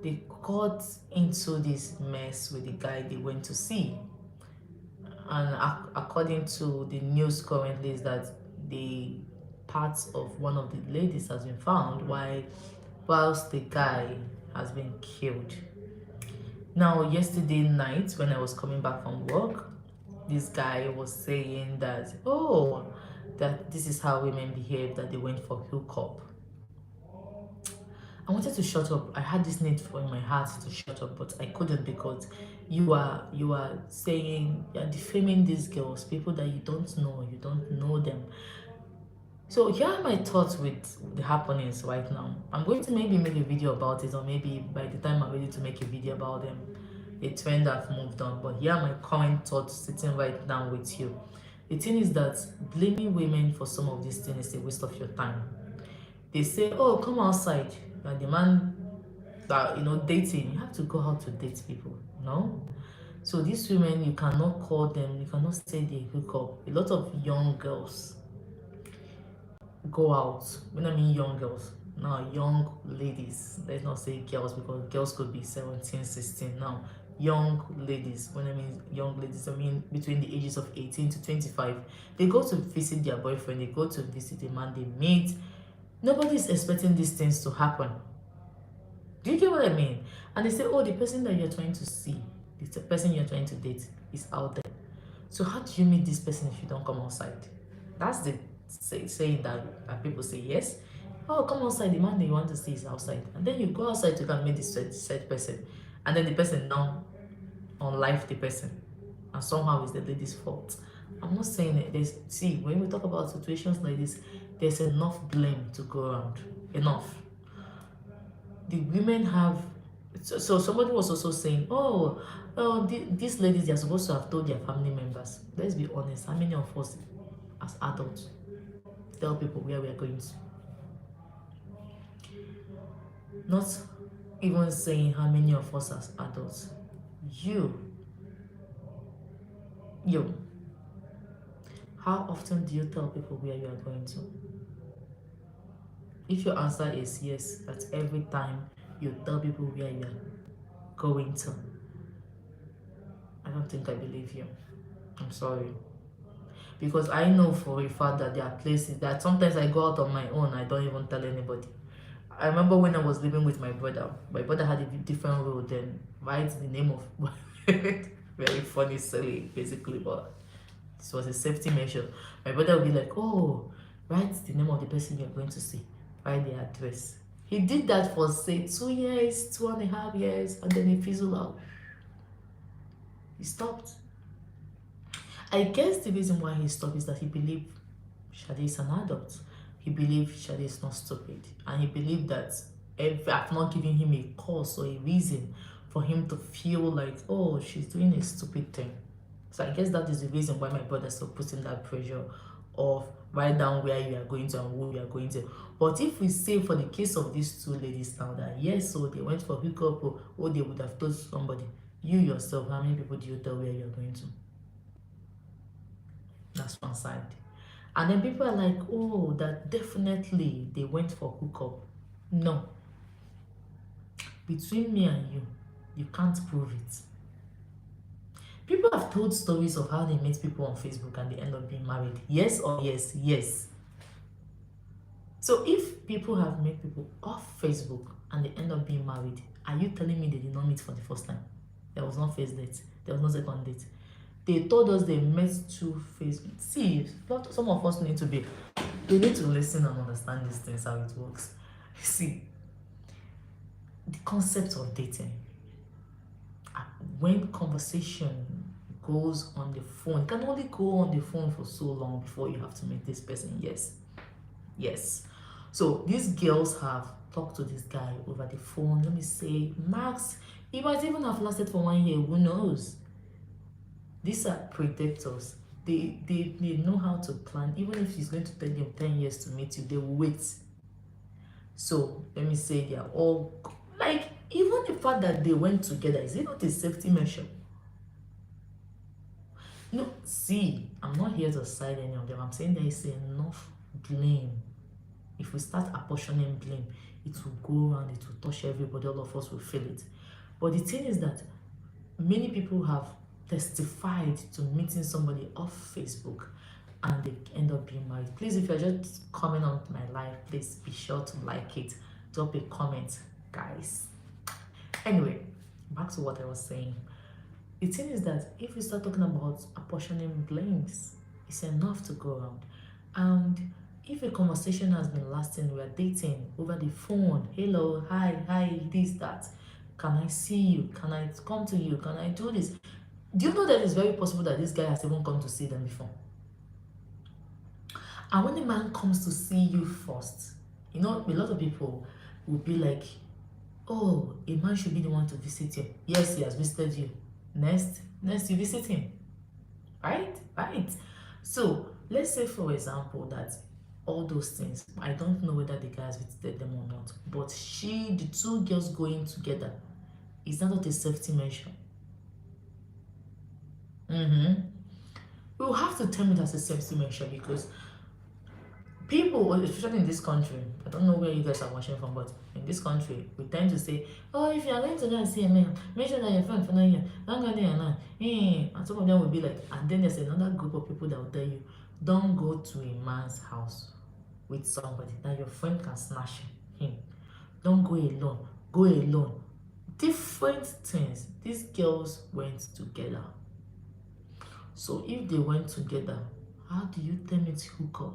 they got into this mess with the guy they went to see. And according to the news currently is that the parts of one of the ladies has been found, whilst the guy has been killed. Now, yesterday night when I was coming back from work, this guy was saying that, oh, that this is how women behave, that they went for hookup. I wanted to shut up. I had this need for in my heart to shut up, but I couldn't, because you are saying, you're defaming these girls, people that you don't know them. So here are my thoughts with the happenings right now. I'm going to maybe make a video about it, or maybe by the time I'm ready to make a video about them, a trend have moved on. But here are my current thoughts sitting right now with you. The thing is that blaming women for some of these things is a waste of your time. They say, oh, come outside. And the man that, dating, you have to go out to date people, no? So these women, you cannot call them, you cannot say they hook up. A lot of young girls go out. When I mean young girls, now young ladies, let's not say girls, because girls could be 17, 16 now. Young ladies, when I mean young ladies, I mean between the ages of 18 to 25. They go to visit their boyfriend, they go to visit a man they meet. Nobody's expecting these things to happen. Do you get what I mean? And they say, oh, the person that you're trying to see, the person you're trying to date is out there. So how do you meet this person if you don't come outside? That's the saying that people say, yes. Oh, come outside, the man that you want to see is outside. And then you go outside to come meet this said person. And then the person now unlife the person. And somehow it's the lady's fault. I'm not saying it. See, when we talk about situations like this, there's enough blame to go around. Enough. The women have, so somebody was also saying, oh, these ladies, they're supposed to have told their family members. Let's be honest, how many of us as adults tell people where we are going to? Not even saying how many of us as adults. You, how often do you tell people where you are going to? If your answer is yes, that every time you tell people where you are going to, I don't think I believe you. I'm sorry. Because I know for a fact that there are places that sometimes I go out on my own, I don't even tell anybody. I remember when I was living with my brother. My brother had a different role then. Write the name of very funny, silly, basically, but this was a safety measure. My brother would be like, "Oh, write the name of the person you're going to see. Write the address." He did that for say 2 years, 2.5 years, and then he fizzled out. He stopped. I guess the reason why he stopped is that he believed Shade is an adult. He believed Shade is not stupid. And he believed that if I've not given him a cause or a reason for him to feel like, oh, she's doing a stupid thing. So I guess that is the reason why my brother still putting that pressure of write down where you are going to and who you are going to. But if we say for the case of these two ladies now that yes, so they went for hookup or they would have told somebody, you yourself, how many people do you tell where you are going to? That's one side. And then people are like, oh, that definitely they went for hookup. No. Between me and you can't prove it. People have told stories of how they meet people on Facebook and they end up being married. Yes or yes? Yes. So if people have met people off Facebook and they end up being married, are you telling me they did not meet for the first time? There was no first date. There was no second date. They told us they met through Facebook. See, some of us need to listen and understand these things, how it works. See, the concept of dating, when conversation goes on the phone, can only go on the phone for so long before you have to meet this person. Yes. So these girls have talked to this guy over the phone. Let me say, max, it might even have lasted for 1 year. Who knows? These are predators. They know how to plan. Even if he's going to take them 10 years to meet you, they will wait. So let me say they are all like, even the fact that they went together, is it not a safety measure? No, see, I'm not here to side any of them. I'm saying there is enough blame. If we start apportioning blame, it will go around, it will touch everybody, all of us will feel it. But the thing is that many people have testified to meeting somebody off Facebook and they end up being married. Please, if you're just coming on my live, please be sure to like it, drop a comment, guys. Anyway, back to what I was saying. The thing is that if we start talking about apportioning blames, it's enough to go around. And if a conversation has been lasting, we are dating over the phone, hello, hi, this, that. Can I see you? Can I come to you? Can I do this? Do you know that it's very possible that this guy has even come to see them before? And when a man comes to see you first, you know, a lot of people will be like, oh, a man should be the one to visit you. Yes, he has visited you. Next you visit him. Right? So let's say, for example, that all those things, I don't know whether the guy has visited them or not, but the two girls going together, is that not a safety measure? We will have to term it as a safety measure because people, especially in this country, I don't know where you guys are watching from, but in this country, we tend to say, oh, if you are going to go and see a man, make sure that your friend for 9 years, don't go there and some of them will be like, and then there's another group of people that will tell you, don't go to a man's house with somebody that your friend can snatch him. Don't go alone. Go alone. Different things. These girls went together. So if they went together, how do you term it hookup?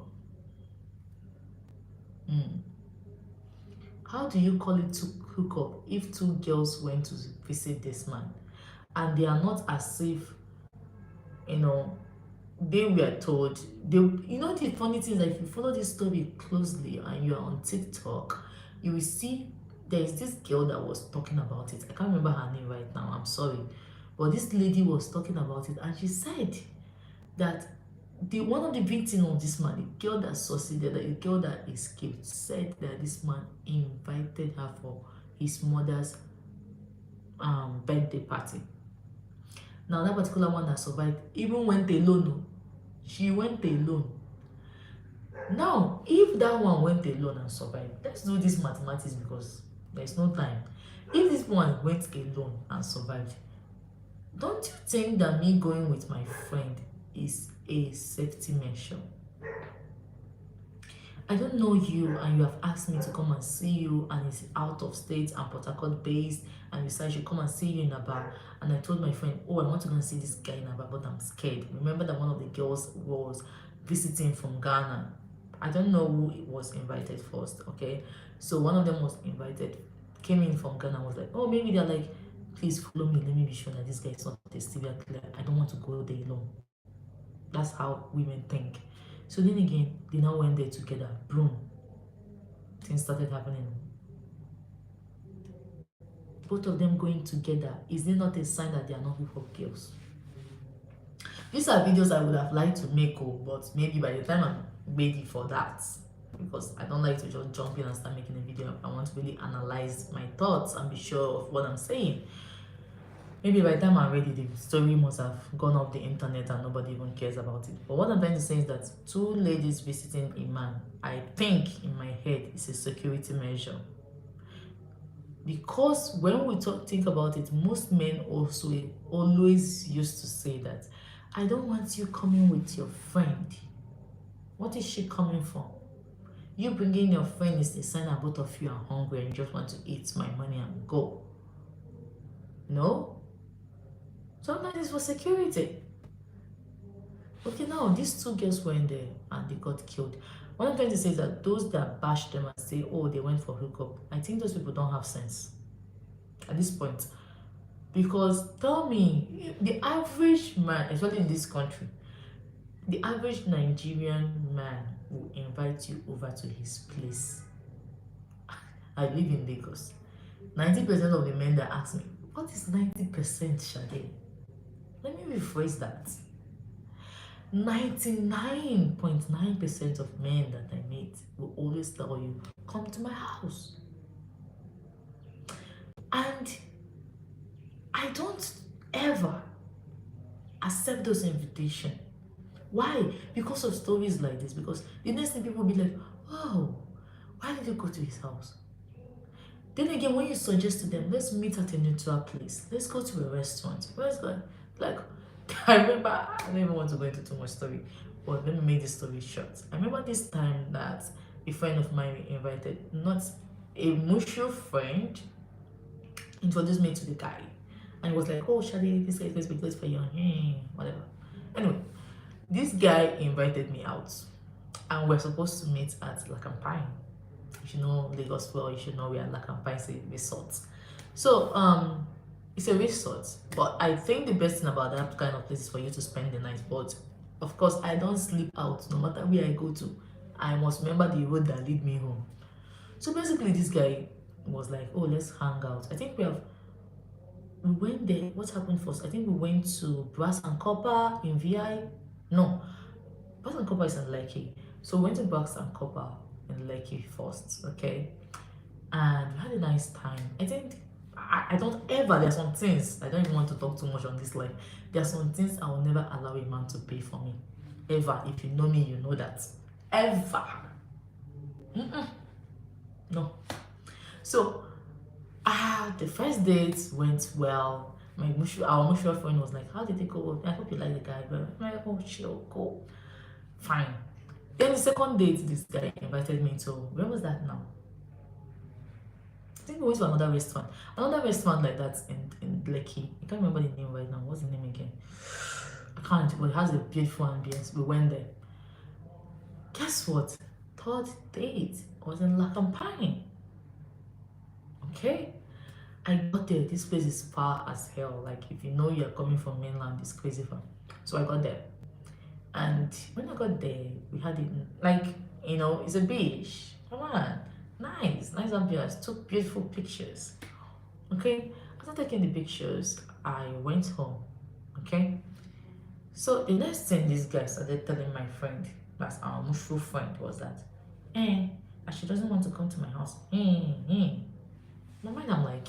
How do you call it hookup if two girls went to visit this man and they are not as if, you know, they were told, you know, the funny thing is that if you follow this story closely and you are on TikTok, you will see there is this girl that was talking about it. I can't remember her name right now, I'm sorry, but this lady was talking about it and she said that one of the victims of this man, the girl that succeeded, the girl that escaped, said that this man invited her for his mother's birthday party. Now that particular one that survived even went alone. She went alone. Now, if that one went alone and survived, let's do this mathematics because there's no time. If this one went alone and survived, don't you think that me going with my friend is a safety measure? I don't know you and you have asked me to come and see you and it's out of state and Port Harcourt based and you said I should come and see you in a bar, and I told my friend, oh, I want to go and see this guy in a bar, but I'm scared. Remember that one of the girls was visiting from Ghana. I don't know who was invited first, okay? So one of them was invited, came in from Ghana, was like, oh, maybe they're like, please follow me, let me be sure that this guy is not a severe killer. I don't want to go there alone. That's how women think. So then again, they now went there together. Boom. Things started happening. Both of them going together, is it not a sign that they are not hip hop girls? These are videos I would have liked to make, but maybe by the time I'm ready for that, because I don't like to just jump in and start making a video. I want to really analyze my thoughts and be sure of what I'm saying. Maybe by the time I'm ready, the story must have gone off the internet and nobody even cares about it. But what I'm trying to say is that two ladies visiting a man, I think in my head, is a security measure. Because when we think about it, most men also always used to say that, I don't want you coming with your friend. What is she coming from? You bringing your friend is a sign that both of you are hungry and you just want to eat my money and go. No? Sometimes it's for security. Okay, now these two girls were in there and they got killed. What I'm trying to say is that those that bash them and say, oh, they went for hookup, I think those people don't have sense at this point. Because tell me, the average man, especially in this country, the average Nigerian man will invite you over to his place. I live in Lagos. 90% of the men that ask me, what is 90%, Shade? Let me rephrase that. 99.9% of men that I meet will always tell you, come to my house. And I don't ever accept those invitations. Why? Because of stories like this. Because the next thing people will be like, oh, why did you go to his house? Then again, when you suggest to them, let's meet at a neutral place. Let's go to a restaurant. Where's that? Like, I remember, I don't even want to go into too much story, but let me make this story short. I remember this time that a friend of mine invited, not a mutual friend, introduced me to the guy. And he was like, oh, Shadi, this guy is going to be good for you. Whatever. Anyway, this guy invited me out. And we're supposed to meet at Lakampine. If you know Lagos well, you should know where Lakampine is a resort. So, it's a resort. But I think the best thing about that kind of place is for you to spend the night. But, of course, I don't sleep out. No matter where I go to, I must remember the road that lead me home. So, basically, this guy was like, oh, let's hang out. I think we went there. What happened first? I think we went to Brass and Copper in VI. No, Brass and Copper is in Lekki. So we went to Brass and Copper in Lekki first, okay? And we had a nice time. I think I don't ever, there's some things, I don't even want to talk too much on this life. There are some things I will never allow a man to pay for me. Ever. If you know me, you know that. Ever. No. So, the first date went well. Our mutual friend was like, how did it go? I hope you like the guy. But I'm like, oh, chill, go. Fine. Then the second date, this guy invited me to, where was that now? I think we went to another restaurant. Another restaurant like that in Lekki. I can't remember the name right now. What's the name again? I can't, but it has a beautiful ambience. We went there. Guess what? Third date was in Lakampine. Okay? I got there. This place is far as hell. Like, if you know you're coming from mainland, it's crazy far. So I got there. And when I got there, we had it, like, it's a beach. Come on. Nice ambience. Took beautiful pictures. Okay? After taking the pictures, I went home. Okay? So the next thing this guy started telling my friend, that's our mutual friend, was that, she doesn't want to come to my house. In my mind, I'm like,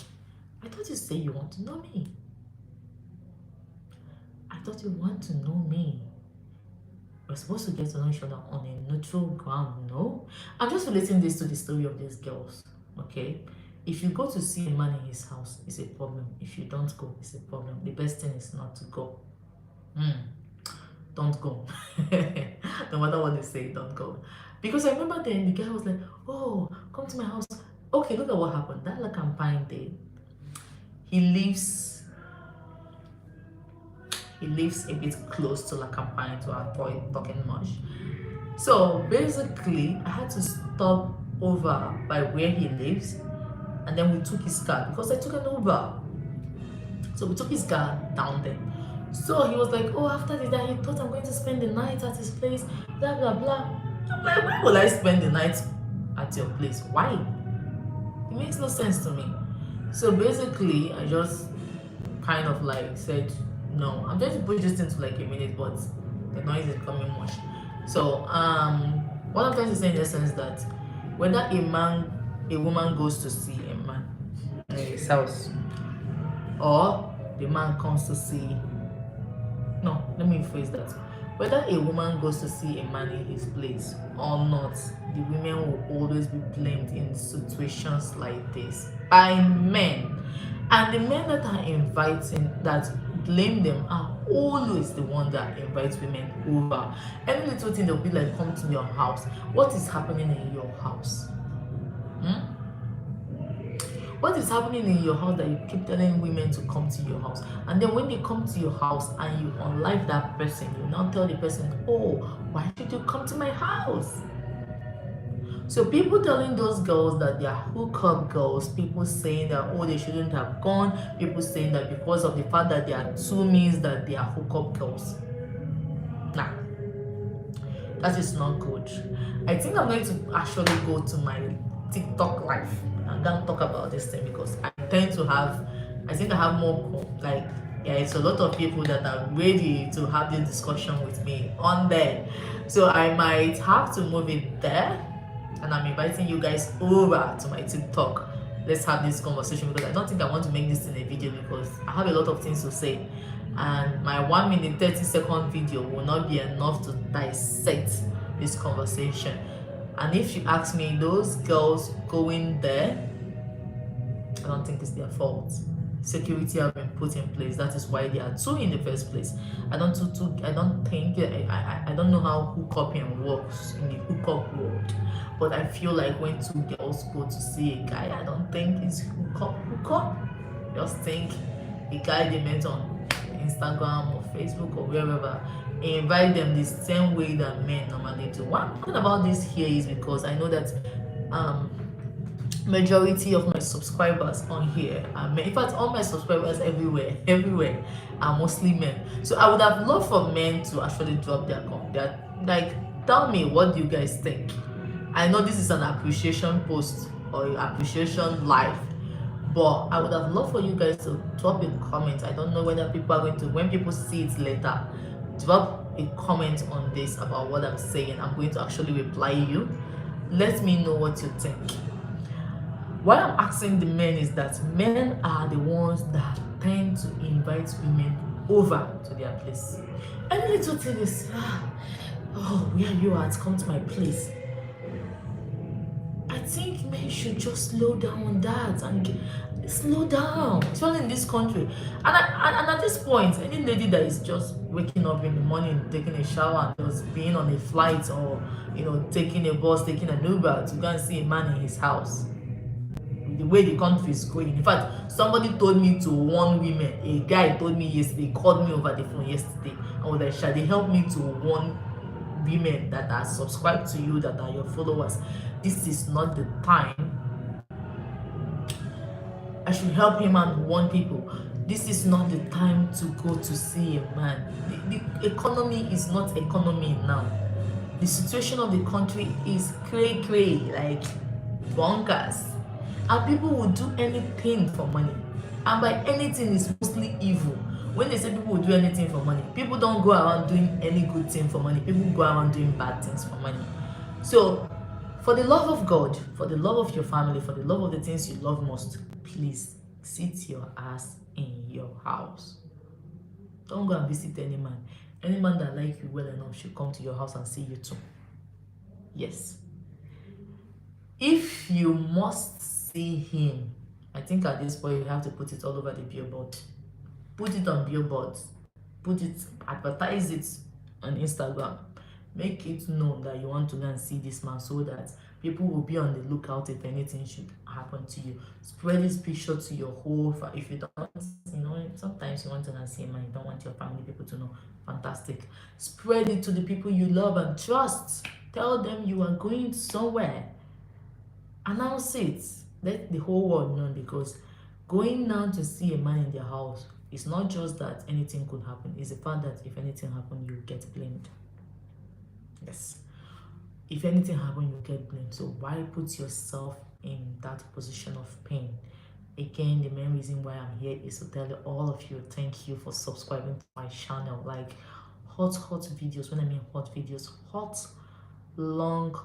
I thought you said you want to know me. I thought you want to know me. We're supposed to get to know each other on a neutral ground, no? I'm just relating this to the story of these girls, okay? If you go to see a man in his house, it's a problem. If you don't go, it's a problem. The best thing is not to go. Don't go. No matter what they say, don't go. Because I remember then the guy was like, "Oh, come to my house." Okay, look at what happened. That La Campagne day, he lives he lives a bit close to La Campagne to avoid talking much. So basically, I had to stop over by where he lives, and then we took his car because I took an Uber. So we took his car down there. So he was like, "Oh, after that, he thought I'm going to spend the night at his place, blah blah blah." I'm like, "Why would I spend the night at your place? Why? It makes no sense to me." So basically, I just kind of like said, "No, I'm trying to push this into like a minute, but the noise is becoming much." So what I'm trying to say in essence that whether a woman goes to see a man in his house, or the man comes to see, no, let me rephrase that. Whether a woman goes to see a man in his place or not, the women will always be blamed in situations like this by men. And the men that are inviting, that blame them, are always the one that invites women over. Any little thing, they'll be like, "Come to your house." What is happening in your house? Hmm? What is happening in your house that you keep telling women to come to your house? And then when they come to your house and you unlike that person, you now tell the person, "Oh, why did you come to my house?" So people telling those girls that they are hookup girls, people saying that, "Oh, they shouldn't have gone," people saying that because of the fact that they are two means that they are hookup girls. Nah, that is not good. I think I'm going to actually go to my TikTok live and go and talk about this thing because I think I have more like, yeah, it's a lot of people that are ready to have this discussion with me on there. So I might have to move it there, and I'm inviting you guys over to my TikTok. Let's have this conversation because I don't think I want to make this in a video because I have a lot of things to say, and my 1 minute 30-second video will not be enough to dissect this conversation. And if you ask me, those girls going there, I don't think it's their fault. Security have been put in place. That is why they are two in the first place. I don't think I don't know how hookup works in the hookup world, but I feel like when two girls go to see a guy, I don't think it's hookup. Just think a guy they met on Instagram or Facebook or wherever, invite them the same way that men normally do. What I'm talking about this here is because I know that um majority of my subscribers on here are men. In fact, all my subscribers everywhere are mostly men. So I would have loved for men to actually drop their like, tell me, what do you guys think? I know this is an appreciation post or appreciation live, but I would have loved for you guys to drop a comment. I don't know whether people are going to, when people see it later, drop a comment on this about what I'm saying. I'm going to actually reply you. Let me know what you think. What I'm asking the men is that men are the ones that tend to invite women over to their place. Any little thing is, "Oh, where are you at? Come to my place." I think men should just slow down on that and slow down, especially in this country. And at this point, any lady that is just waking up in the morning, taking a shower, and just being on a flight, or taking a bus, taking an Uber to go and see a man in his house, the way the country is going. In fact, somebody told me to warn women. A guy told me yesterday, called me over the phone yesterday, and was like, "Shall help me to warn women that are subscribed to you, that are your followers? This is not the time." I should help him and warn people. This is not the time to go to see a man. The economy is not economy now. The situation of the country is cray, like bonkers. And people will do anything for money. And by anything, it's mostly evil. When they say people will do anything for money, people don't go around doing any good thing for money. People go around doing bad things for money. So, for the love of God, for the love of your family, for the love of the things you love most, please sit your ass in your house. Don't go and visit any man. Any man that likes you well enough should come to your house and see you too. Yes. If you must see him, I think at this point you have to put it all over the billboard. Put it on billboards. Advertise it on Instagram. make it known that you want to go and see this man, so that people will be on the lookout if anything should happen to you. Spread this picture to your whole if you don't, sometimes you want to go and see a man, you don't want your family people to know. Fantastic. Spread it to the people you love and trust. Tell them you are going somewhere. Announce it. Let the whole world know, because going down to see a man in their house is not just that anything could happen, it's the fact that if anything happens, you get blamed. Yes. If anything happens, you get blamed. So why put yourself in that position of pain? Again, the main reason why I'm here is to tell all of you thank you for subscribing to my channel. Like hot videos. When I mean hot videos, hot long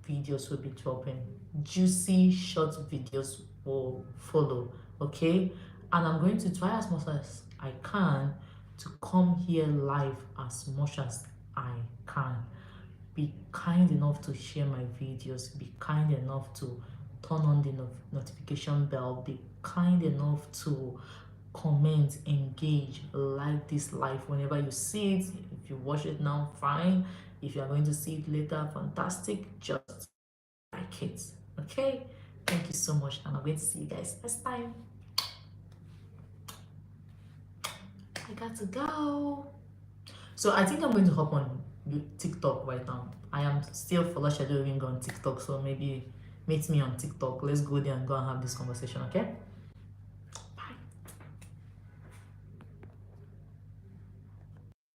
videos will be dropping, juicy short videos will follow. Okay, and I'm going to try as much as I can to come here live as much as I can. Be kind enough to share my videos, be kind enough to turn on the notification bell, be kind enough to comment, engage, like this live whenever you see it. If you watch it now, fine. If you are going to see it later, fantastic. Just like it. Okay, thank you so much, and I'm going to see you guys next time. I got to go. So I think I'm going to hop on TikTok right now. I am still Fola Shadow on TikTok, so maybe meet me on TikTok. Let's go there and go and have this conversation, okay?